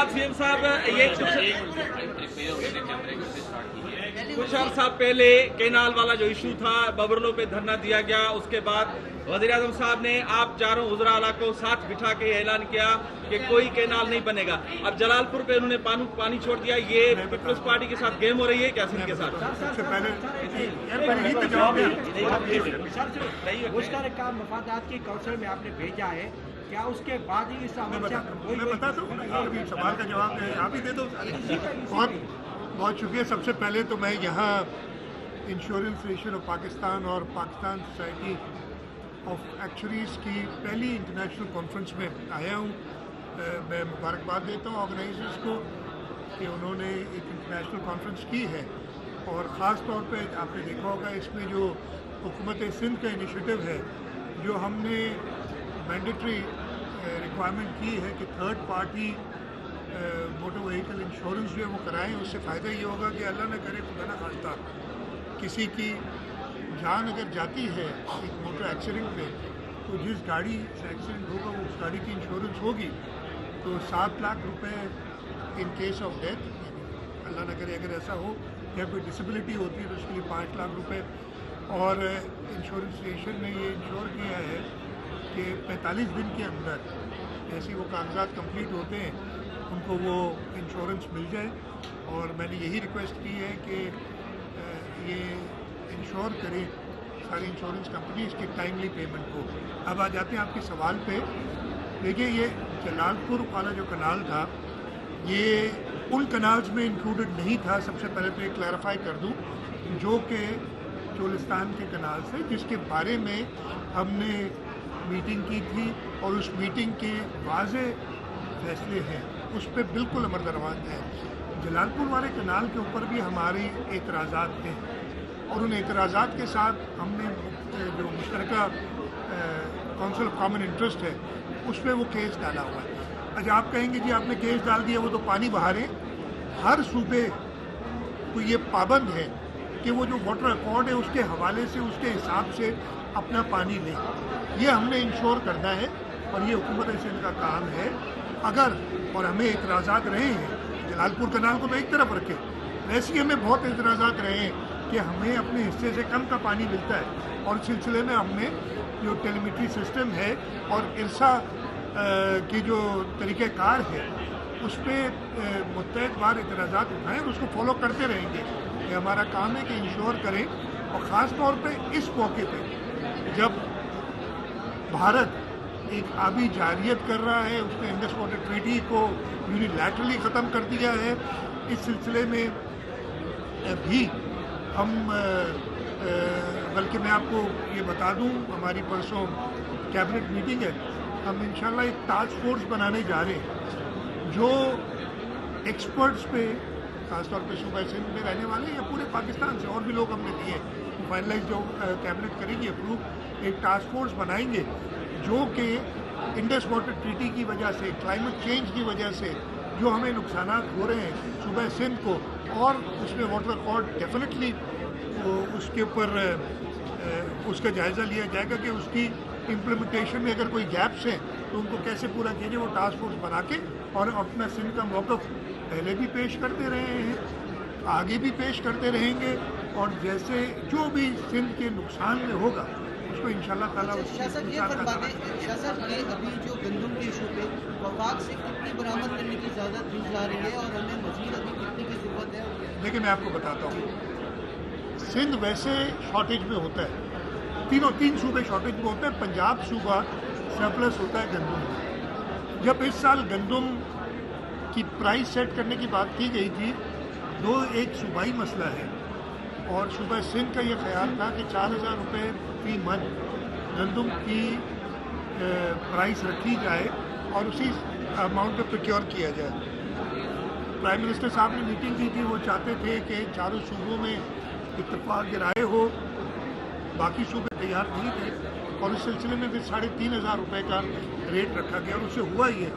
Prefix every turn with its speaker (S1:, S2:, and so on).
S1: CM साहब ये कुछ अर्सा पहले केनाल वाला जो इशू था, बबरलो पे धरना दिया गया, उसके बाद वज़ीर-ए-आज़म साहब ने आप चारों उज़रा को साथ बिठा के ऐलान किया कि कोई केनाल नहीं बनेगा। अब जलालपुर पे उन्होंने पानी छोड़ दिया। ये पीपल्स पार्टी के साथ गेम हो रही है क्या सिंध के साथ?
S2: सबसे पहले
S3: मुश्तरका मफादात की कौंसिल में आपने भेजा है, क्या उसके बाद ही इस
S2: मैं बता दूं, सवाल का जवाब आप ही दे दो। बहुत शुक्रिया। सबसे पहले तो मैं यहाँ इंश्योरेंस एसोसिएशन ऑफ पाकिस्तान और पाकिस्तान सोसाइटी ऑफ एक्चुअरीज़ की पहली इंटरनेशनल कॉन्फ्रेंस में आया हूँ। मैं मुबारकबाद देता हूँ ऑर्गेनाइजर्स को कि उन्होंने एक इंटरनेशनल कॉन्फ्रेंस की है, और ख़ास तौर पे आपने देखा होगा इसमें जो हुकूमत सिंध का इनिशिएटिव है, जो हमने मैंडेटरी रिक्वायरमेंट की है कि third party motor vehicle insurance जो है वो कराएं। उससे फ़ायदा ये होगा कि अल्लाह न करे खुदा न खास्ता किसी की जान अगर जाती है एक मोटर एक्सीडेंट में, तो जिस गाड़ी से एक्सीडेंट होगा वो उस गाड़ी की इंश्योरेंस होगी तो 7 लाख रुपए इन केस ऑफ डेथ, अल्लाह न करे अगर ऐसा हो या कोई डिसेबिलिटी होती है तो उसके लिए 5 लाख रुपए। और इंश्योरेंस एसोसिएशन ने ये इंश्योर किया है कि 45 दिन के अंदर जैसे वो कागजात कंप्लीट होते हैं उनको वो इंश्योरेंस मिल जाए। और मैंने यही रिक्वेस्ट की है कि ये इंश्योर करें सारी इंश्योरेंस कंपनीज की टाइमली पेमेंट को। अब आ जाते हैं आपके सवाल पे। देखिए, ये जलालपुर वाला जो कनाल था ये उन कनाल्स में इंक्लूडेड नहीं था। सबसे पहले तो ये क्लैरिफाई कर दूं, जो कि चोलिस्तान के कनाल से, जिसके बारे में हमने मीटिंग की थी और उस मीटिंग के वाज़े फैसले हैं, उस पर बिल्कुल अमल दरवान है। जलालपुर वाले कनाल के ऊपर भी हमारे एतराज़ात थे और उन एतराज़ात के साथ हमने जो मुश्तरका काउंसिल ऑफ कॉमन इंटरेस्ट है उस पर वो केस डाला हुआ है। अच्छा, आप कहेंगे जी आपने केस डाल दिया, वो तो पानी बहा रहे। हर सूबे को ये पाबंद है कि वो जो वाटर अकॉर्ड है उसके हवाले से उसके हिसाब से अपना पानी लें। ये हमने इंश्योर करना है और ये हुकूमत सिंध का काम है। अगर और हमें एतराज़ात रहे हैं, जलालपुर कनाल को तो एक तरफ रखें, वैसे ही हमें बहुत एतराज़ात रहे हैं कि हमें अपने हिस्से से कम का पानी मिलता है। और इस सिलसिले में हमने जो टेलीमेट्री सिस्टम है और इरसा की जो तरीक़ेकार है उस पर मुत्तहद बार एतराज़ात उठाएँ और उसको फॉलो करते रहेंगे। ये हमारा काम है कि इंश्योर करें। और ख़ास तौर पे इस मौके पे जब भारत एक आबी जारियत कर रहा है, उसने इंडस वाटर ट्रीटी को यूनिलैटरली ख़त्म कर दिया है, इस सिलसिले में भी हम बल्कि मैं आपको ये बता दूं, हमारी परसों कैबिनेट मीटिंग है, हम इंशाल्लाह एक टास्क फोर्स बनाने जा रहे हैं जो एक्सपर्ट्स पे खासतौर पे सूबा सिंध में रहने वाले या पूरे पाकिस्तान से और भी लोग हमने दिए, फाइनलाइज जो कैबिनेट करेगी अप्रूव, एक टास्क फोर्स बनाएंगे जो कि इंडस वाटर ट्रीटी की वजह से, क्लाइमेट चेंज की वजह से जो हमें नुकसान हो रहे हैं सूबा सिंध को, और उसमें वाटर अकॉर्ड डेफिनेटली उसके ऊपर उसका जायज़ा लिया जाएगा कि उसकी इम्प्लीमेंटेशन में अगर कोई गैप्स हैं तो उनको कैसे पूरा कीजिए। वो टास्क फोर्स बना के और अपना सिंध का मौक़िफ़ पहले भी पेश करते रहे हैं, आगे भी पेश करते रहेंगे, और जैसे जो भी सिंध के नुकसान में होगा उसको इंशाल्लाह ताला
S4: शासन ये अभी जो गंदम के इशू पे वफाक से कितनी बरामद करने की इजाज़त दी जा रही है और हमें मज़ीद अभी कितनी की ज़रूरत है?
S2: देखिए, मैं आपको बताता हूँ, सिंध वैसे शॉर्टेज में होता है, तीन सूबे शॉर्टेज में होते हैं। पंजाब सूबा सरप्लस होता है गंदम में। जब इस साल गंदम की प्राइस सेट करने की बात की गई थी, एक सूबाई मसला है और सूबा सिंध का ये ख्याल था कि 4,000 रुपये फी मन गंदम की प्राइस रखी जाए और उसी अमाउंट पे प्रोक्योर किया जाए। प्राइम मिनिस्टर साहब ने मीटिंग की थी, वो चाहते थे कि चारों सूबों में इत्तेफाक राय हो, बाकी सूबे तैयार नहीं थे और इस सिलसिले में फिर 3,500 रुपये का रेट रखा गया और उससे हुआ ये